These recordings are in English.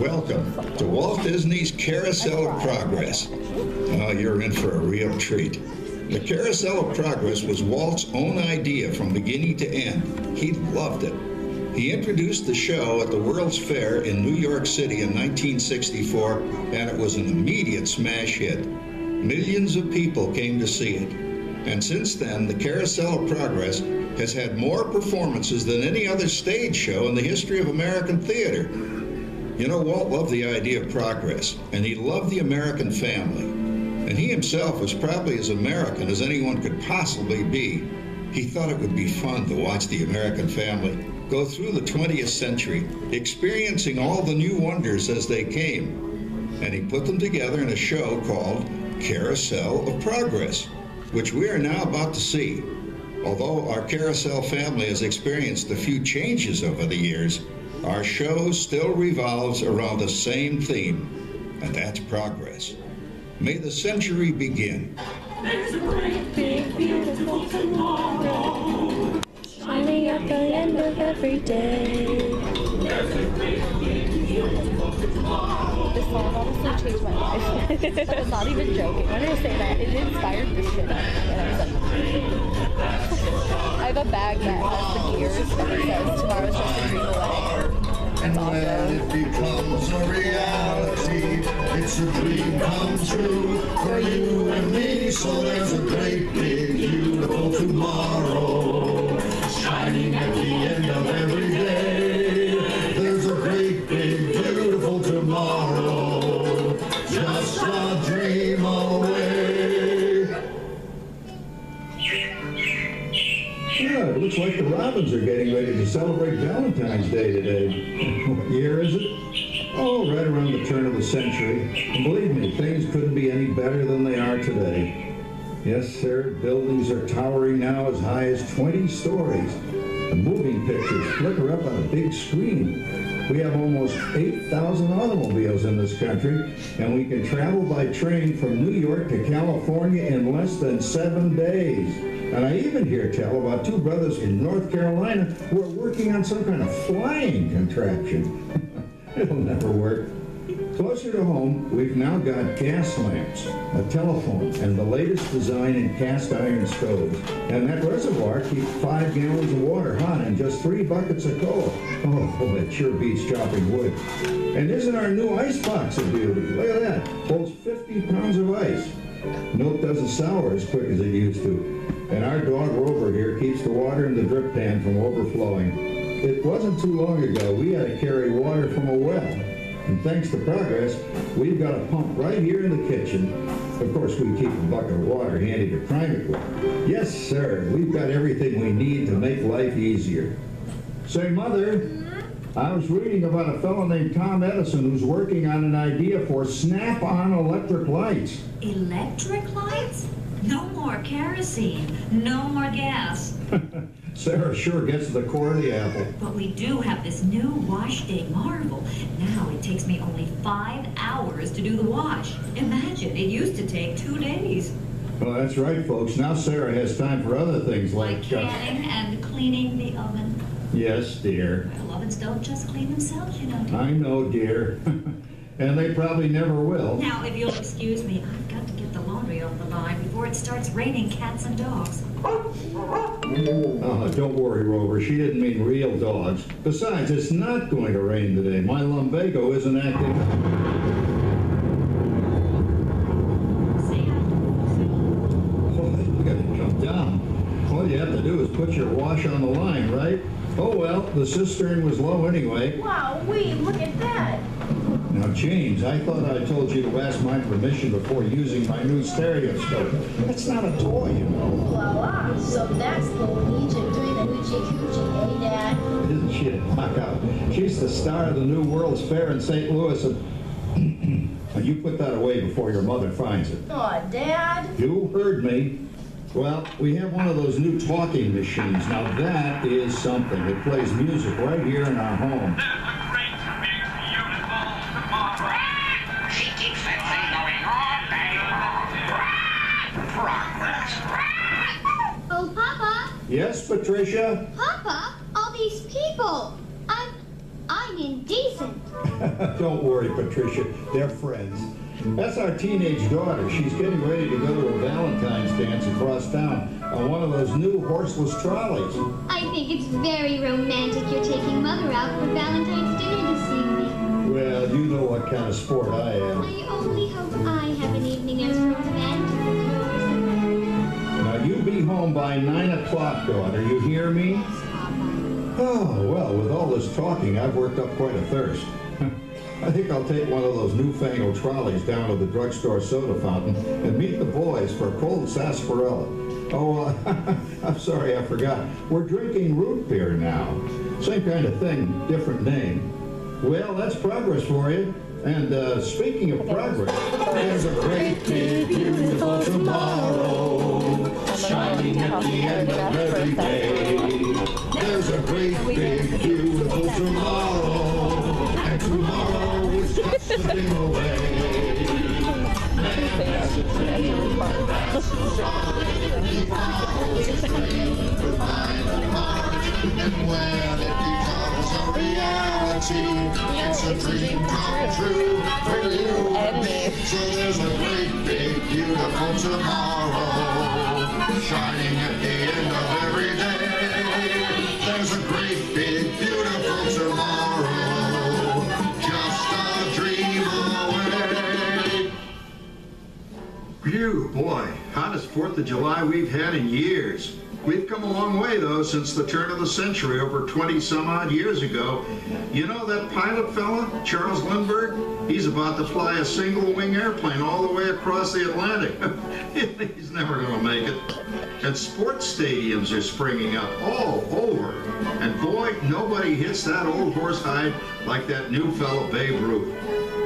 Welcome to Walt Disney's Carousel of Progress. Oh, you're in for a real treat. The Carousel of Progress was Walt's own idea from beginning to end. He loved it. He introduced the show at the World's Fair in New York City in 1964, and it was an immediate smash hit. Millions of people came to see it. And since then, the Carousel of Progress has had more performances than any other stage show in the history of American theater. You know, Walt loved the idea of progress, and he loved the American family. And he himself was probably as American as anyone could possibly be. He thought it would be fun to watch the American family go through the 20th century, experiencing all the new wonders as they came. And he put them together in a show called Carousel of Progress, which we are now about to see. Although our Carousel family has experienced a few changes over the years, our show still revolves around the same theme, and that's progress. May the century begin. There's a great big beautiful tomorrow, shining at the end of every day. There's a great big beautiful tomorrow. This song honestly changed my life. I'm not even joking. When I say that, it inspired this shit when I was I have a bag that has the gears and it says tomorrow's just a dream away. And when it becomes a reality, it's a dream come true for you and me. So there's a great big beautiful tomorrow, shining at the end of every day. There's a great big beautiful tomorrow, just a dream away. Yeah, it looks like the Robins are getting ready to celebrate Valentine's Day today. What year is it? Oh, right around the turn of the century. And believe me, things couldn't be any better than they are today. Yes, sir, buildings are towering now as high as 20 stories. The moving pictures flicker up on a big screen. We have almost 8,000 automobiles in this country, and we can travel by train from New York to California in less than 7 days. And I even hear tell about 2 brothers in North Carolina who are working on some kind of flying contraption. It'll never work. Closer to home, we've now got gas lamps, a telephone, and the latest design in cast iron stoves. And that reservoir keeps 5 gallons of water hot and just 3 buckets of coal. Oh, it sure beats chopping wood. And isn't our new ice box a beauty? Look at that. Holds 50 pounds of ice. Milk doesn't sour as quick as it used to. And our dog Rover here keeps the water in the drip pan from overflowing. It wasn't too long ago we had to carry water from a well. And thanks to progress, we've got a pump right here in the kitchen. Of course, we keep a bucket of water handy to prime it with. Yes, sir, we've got everything we need to make life easier. Say, Mother, I was reading about a fellow named Tom Edison who's working on an idea for snap-on electric lights. Electric lights? No more kerosene, no more gas. Sarah sure gets to the core of the apple. But we do have this new wash day marvel. Now it takes me only 5 hours to do the wash. Imagine, it used to take 2 days. Well, that's right, folks. Now Sarah has time for other things Like canning and cleaning the oven. Yes, dear. Well, ovens don't just clean themselves, you know, dear. I know, dear. And they probably never will. Now, if you'll excuse me, I've got to get the laundry off the line before it starts raining cats and dogs. Don't worry, Rover. She didn't mean real dogs. Besides, it's not going to rain today. My lumbago isn't acting. You gotta jump down. All you have to do is put your wash on the line, right? Oh well, the cistern was low anyway. Wow, look at that. Now, James, I thought I told you to ask my permission before using my new stereoscope. That's not a toy, you know. Voila! So that's Luigi doing the hoochie coochie, eh, Dad? Isn't she a knockout? She's the star of the new World's Fair in St. Louis. And you put that away before your mother finds it. Aw, Dad. You heard me. Well, we have one of those new talking machines. Now, that is something. It plays music right here in our home. Oh, Papa. Yes, Patricia? Papa, all these people. I'm indecent. Don't worry, Patricia. They're friends. That's our teenage daughter. She's getting ready to go to a Valentine's dance across town on one of those new horseless trolleys. I think it's very romantic you're taking Mother out for Valentine's dinner this evening. Well, you know what kind of sport I am. I only hope I have an evening as romantic as yours. Now, you be home by 9 o'clock, daughter. You hear me? Oh, well, with all this talking, I've worked up quite a thirst. I think I'll take one of those newfangled trolleys down to the drugstore soda fountain and meet the boys for a cold sarsaparilla. Oh, I'm sorry, I forgot. We're drinking root beer now. Same kind of thing, different name. Well, that's progress for you. And speaking of progress, There's a great big beautiful tomorrow shining at the end of every day. There's a great big beautiful tomorrow, and tomorrow is just a dream away. Man has a dream, that's the song. He follows his dream with mind and heart, and when it becomes a reality, it's a dream come true for you and me. So there's a great big beautiful tomorrow shining at the end of every day. There's a great big beautiful tomorrow, just a dream away. phew, boy, hottest 4th of July we've had in years. We've come a long way, though, since the turn of the century, over 20-some-odd years ago. You know that pilot fella, Charles Lindbergh? He's about to fly a single-wing airplane all the way across the Atlantic. He's never going to make it. And sports stadiums are springing up all over. And boy, nobody hits that old horse hide like that new fella Babe Ruth.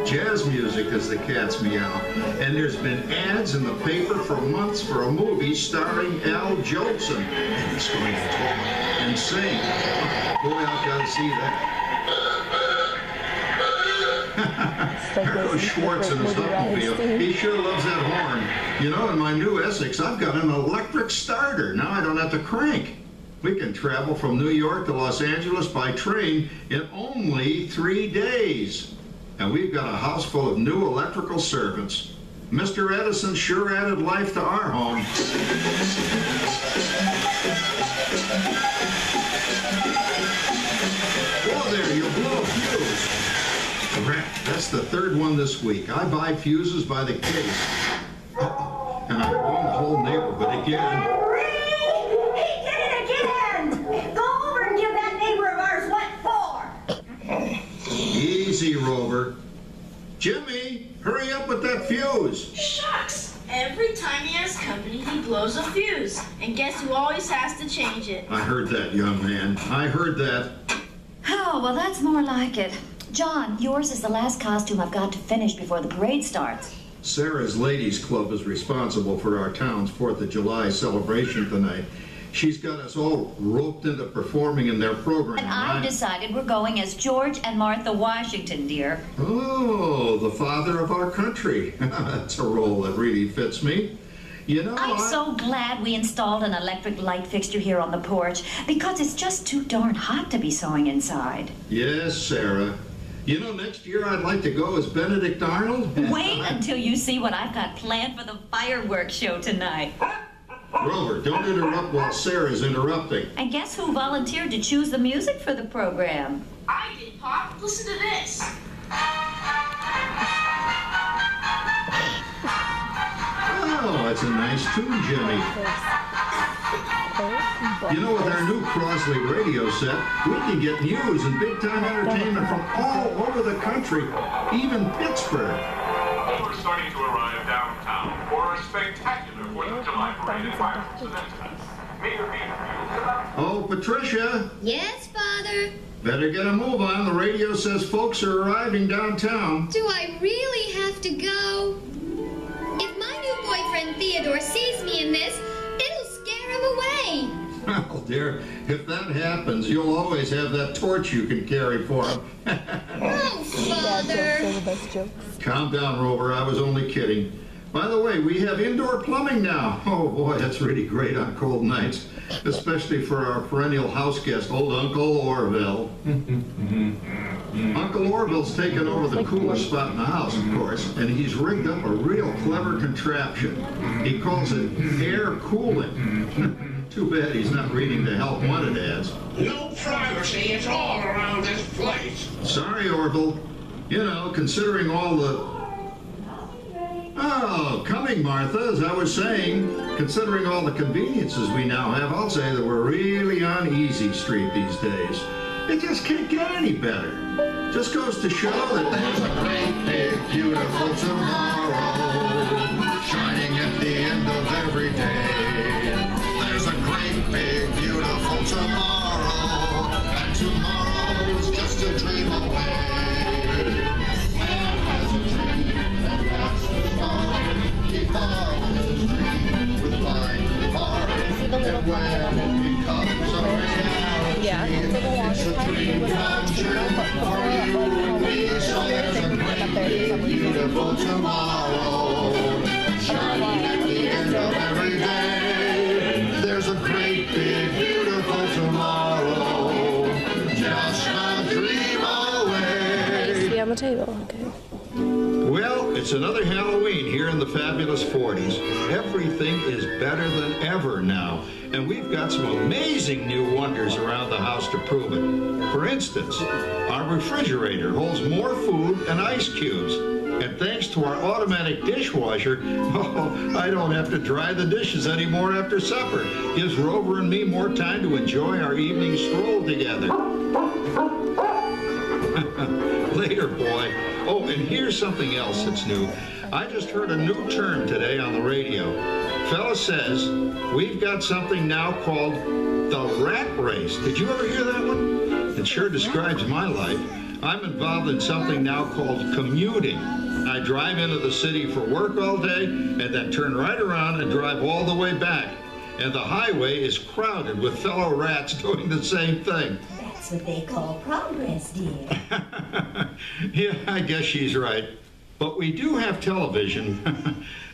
Jazz music as the cats meow. And there's been ads in the paper for months for a movie starring Al Jolson. And he's going to talk and sing. Boy, I've got to see that. There goes Schwartz in his Hucklefield. He sure loves that horn. You know, in my new Essex, I've got an electric starter. Now I don't have to crank. We can travel from New York to Los Angeles by train in only 3 days. And we've got a house full of new electrical servants. Mr. Edison sure added life to our home. Whoa there, you blow a fuse. That's the 3rd one this week. I buy fuses by the case. And I blown the whole neighborhood again. He did it again! Go over and give that neighbor of ours what for! Easy, Rover. Jimmy, hurry up with that fuse. Shucks! Every time he has company, he blows a fuse. And guess who always has to change it? I heard that, young man. I heard that. Oh, well, that's more like it. John, yours is the last costume I've got to finish before the parade starts. Sarah's Ladies Club is responsible for our town's 4th of July celebration tonight. She's got us all roped into performing in their program. And I've decided we're going as George and Martha Washington, dear. Oh, the father of our country. That's a role that really fits me. You know, I'm so glad we installed an electric light fixture here on the porch, because it's just too darn hot to be sewing inside. Yes, Sarah. You know, next year I'd like to go as Benedict Arnold. Wait until you see what I've got planned for the fireworks show tonight. Rover, don't interrupt while Sarah's interrupting. And guess who volunteered to choose the music for the program? I did, Pop. Listen to this. Oh, that's a nice tune, Jimmy. You know, with our new Crossley radio set, we can get news and big-time entertainment from all over the country, even Pittsburgh. We're starting to arrive downtown for a spectacular 4th of July parade and fireworks event tonight. Mayor Beaver. Oh, Patricia, Yes, Father? better get a move on. The radio says folks are arriving downtown. Do I really have to go? If my new boyfriend Theodore sees me in this, it'll scare him away. Well, dear, if that happens, you'll always have that torch you can carry for him. Oh, Father. the best jokes. Calm down, Rover. I was only kidding. By the way, we have indoor plumbing now. Oh, boy, that's really great on cold nights, especially for our perennial house guest, old Uncle Orville. Uncle Orville's taken over the cooler spot in the house, of course, and he's rigged up a real clever contraption. He calls it air cooling. Too bad he's not reading the help wanted ads. No privacy at all around this place. Sorry, Orville. You know, considering all the... Oh, coming, Martha, as I was saying, considering all the conveniences we now have, I'll say that we're really on easy street these days. It just can't get any better. Just goes to show that There's a great, big, beautiful tomorrow shining at the end of every day. There's a great, big, beautiful tomorrow, and tomorrow's just a dream away. Man has a dream, and that's the start. He follows his dream with blind heart, and when it becomes a reality, Yeah, for the longest time it was on the channel, but before that, beautiful tomorrow, shining at the end of every day. There's a great, big, beautiful tomorrow, just a dream away. Be on the table, okay. Well, it's another Halloween here in the fabulous 40s. Everything is better than ever now, and we've got some amazing new wonders around the house to prove it. For instance, our refrigerator holds more food and ice cubes, and thanks to our automatic dishwasher, oh, I don't have to dry the dishes anymore after supper. Gives Rover and me more time to enjoy our evening stroll together. Later, boy. Oh, and here's something else that's new. I just heard a new term today on the radio. Fella says we've got something now called the rat race. Did you ever hear that one? It sure describes my life. I'm involved in something now called commuting. I drive into the city for work all day and then turn right around and drive all the way back. And the highway is crowded with fellow rats doing the same thing. That's what they call progress, dear. Yeah, I guess she's right. But we do have television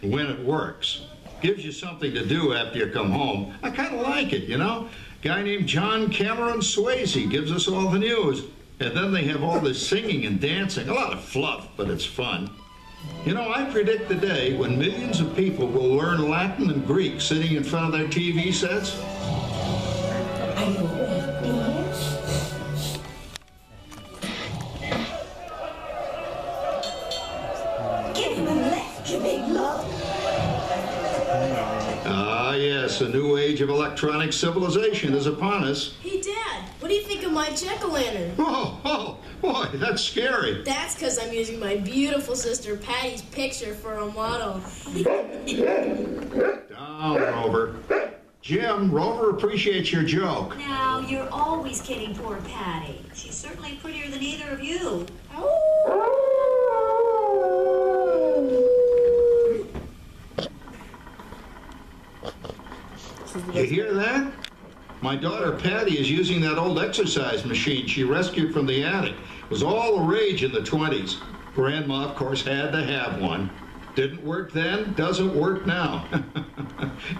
when it works. Gives you something to do after you come home. I kind of like it, you know? Guy named John Cameron Swayze gives us all the news. And then they have all this singing and dancing. A lot of fluff, but it's fun. You know, I predict the day when millions of people will learn Latin and Greek sitting in front of their TV sets. Are you awake, dear? Give him a left, you big love. Ah, yes, a new age of electronic civilization is upon us. Hey, Dad, what do you think of my jack-o'-lantern? Oh, boy, that's scary. That's because I'm using my beautiful sister Patty's picture for a model. Down, Rover. Jim, Rover appreciates your joke. Now, you're always kidding poor Patty. She's certainly prettier than either of you. You hear that? My daughter Patty is using that old exercise machine she rescued from the attic. It was all the rage in the 20s. Grandma, of course, had to have one. Didn't work then, doesn't work now.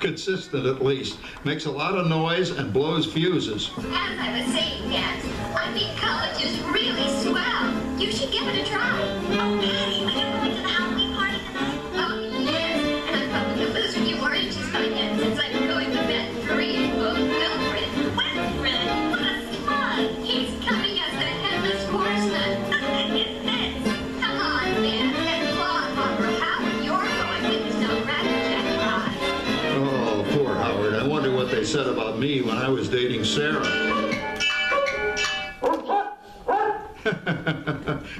Consistent, at least. Makes a lot of noise and blows fuses. As I was saying, Dad, I think college is really swell. You should give it a try. Oh, Patty, are you going to the Halloween party tonight? Oh, yes. And I'm going to lose a few more inches by then since I'm going to bed free. Oh, Wilfred. Wilfred, what a spud. He's coming as the headless horseman. It's this. Come on, Ben, and Claude Harper, how you're going with no rabbit ride. Oh, poor Howard. I wonder what they said about me when I was dating Sarah.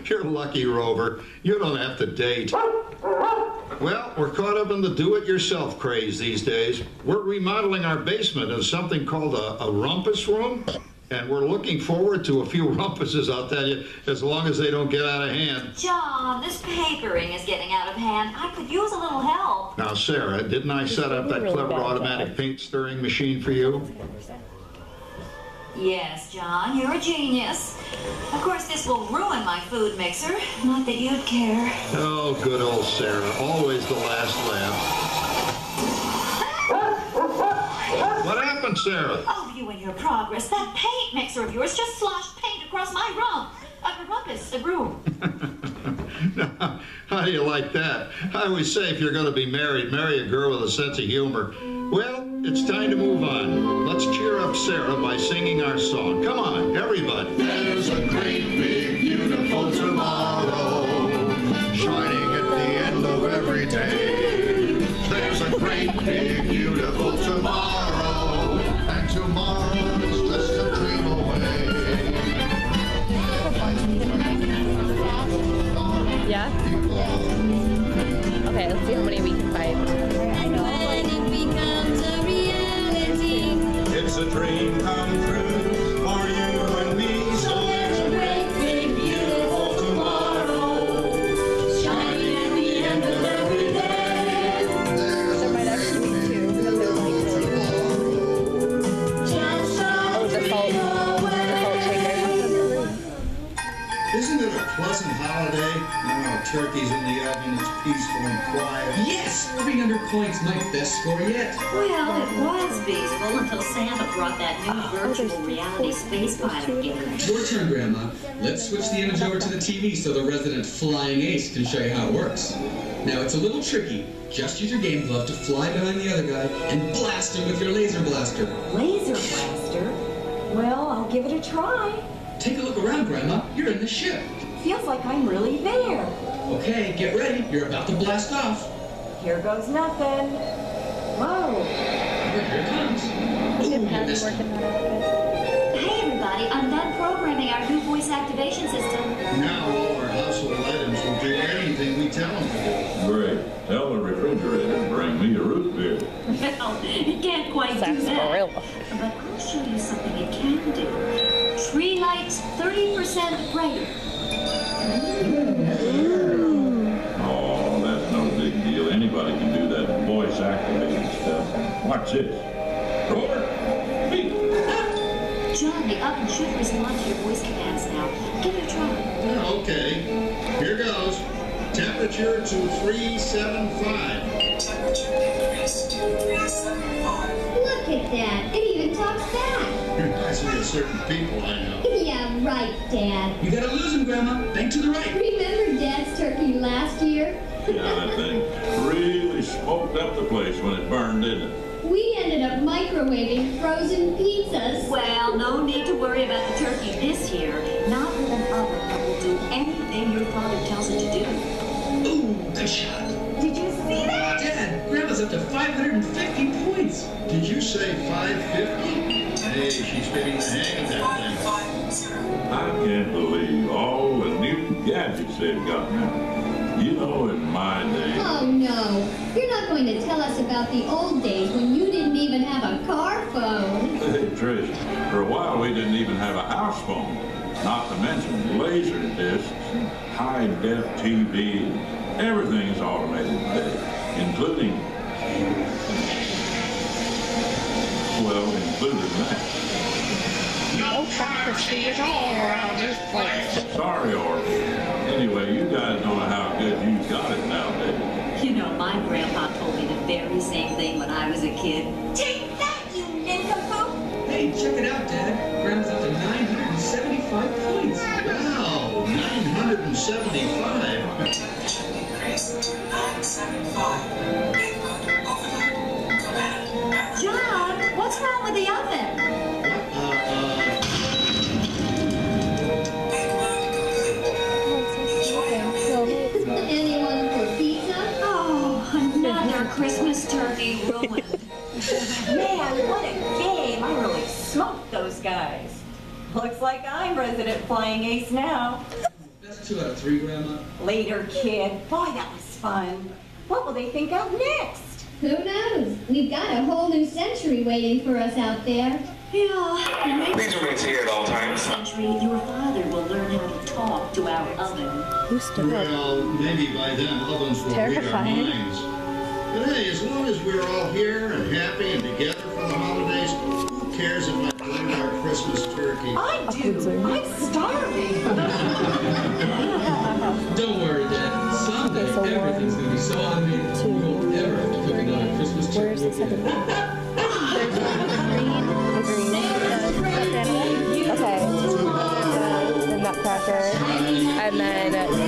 You're lucky, Rover. You don't have to date. Well, we're caught up in the do-it-yourself craze these days. We're remodeling our basement into something called a rumpus room, and we're looking forward to a few rumpuses, I'll tell you, as long as they don't get out of hand. John, this papering is getting out of hand. I could use a little help. Now, Sarah, didn't I set up that clever automatic paint-stirring machine for you? Yes, John, you're a genius. Of course, this will ruin my food mixer. Not that you'd care. Oh, good old Sarah. Always the last laugh. What happened, Sarah? Oh, you and your progress. That paint mixer of yours just sloshed paint across my rump. Upper Ruckus, a room. Now, how do you like that? I always say if you're going to be married, marry a girl with a sense of humor. Well, it's time to move on. Let's cheer up Sarah by singing our song. Come on, everybody. There's a great big beautiful tomorrow shining at the end of every day. There's a great big beautiful tomorrow, and tomorrow's just a dream away. Yeah? Okay, let's see how many we can find. I know. When it becomes a reality, It's a dream come true for you and me. so there's a great big beautiful tomorrow shining at the end of every day. There might actually be two because they're like Just Oh, the salt shaker. Isn't it a pleasant holiday? Turkey's in the oven, it's peaceful and quiet. Yes! 300 points, my best score yet. Well, it was peaceful until Santa brought that new virtual reality space pilot game. Your turn, Grandma. Let's switch the image over to the TV so the resident flying ace can show you how it works. Now, it's a little tricky. Just use your game glove to fly behind the other guy and blast him with your laser blaster. Laser blaster? Well, I'll give it a try. Take a look around, Grandma. You're in the ship. Feels like I'm really there. Okay, get ready. You're about to blast off. Here goes nothing. Whoa. Here it comes. Ooh, you missed it. Hey, everybody, I'm done programming our new voice activation system. Now all our household items will do anything we tell them to do. Great. Tell the refrigerator to bring me a root beer. Well, you can't quite do that. Sarsaparilla. But I'll show you something it can do. Tree lights 30% brighter. Oh, that's no big deal. Anybody can do that voice activated stuff. Watch this. Rover, beep. John, the oven should respond to your voice commands now. Give it a try. Yeah, okay. Here goes. Temperature to 375. Look at that. It even talks back. Reminds me of certain people I know. Yeah, right, Dad. You gotta lose him, Grandma. Bank to the right. Remember Dad's turkey last year? Yeah, that thing really smoked up the place when it burned, didn't it? We ended up microwaving frozen pizzas. Well, no need to worry about the turkey this year. Not with an oven that will do anything your father tells it to do. Ooh, good shot. Did you see that? Dad, Grandma's up to 550 points. Did you say 550? Hey, she's getting the hang of that thing. I can't believe all the new gadgets they've got now. You know, in my day... Oh, no. You're not going to tell us about the old days when you didn't even have a car phone. Hey, Trish, for a while we didn't even have a house phone. Not to mention laser discs, high-def TV, everything is automated today, including... Well, including that. No privacy at all around this place. Sorry, Orville. Anyway, you guys don't know how good you got it nowadays. You know, my grandpa told me the very same thing when I was a kid. Take that, you nincompoop! Hey, check it out, Dad. Grandma's up to 975 points. Wow, 975. John, what's wrong with the oven? Anyone for pizza? Oh, another Christmas turkey ruined. Man, what a game. I really smoked those guys. Looks like I'm resident flying ace now. That's 2 out of 3, Grandma. Later, kid. Boy, that was fun. What will they think of next? Who knows? We've got a whole new century waiting for us out there. Yeah, maybe Please remain seated at all times. century, your father will learn how to talk to our oven. Who stood up? Well, maybe by then ovens will read our Terrifying. minds. But hey, as long as we're all here and happy and together for the holidays, who cares if I burned our Christmas turkey? I do. I'm starving. Don't worry, Dad. Someday Okay, so everything's going to be so automated. two, We won't ever have to cook another Christmas Where's turkey the second again. one? There's the green, the banana. Okay. The nutcracker. and then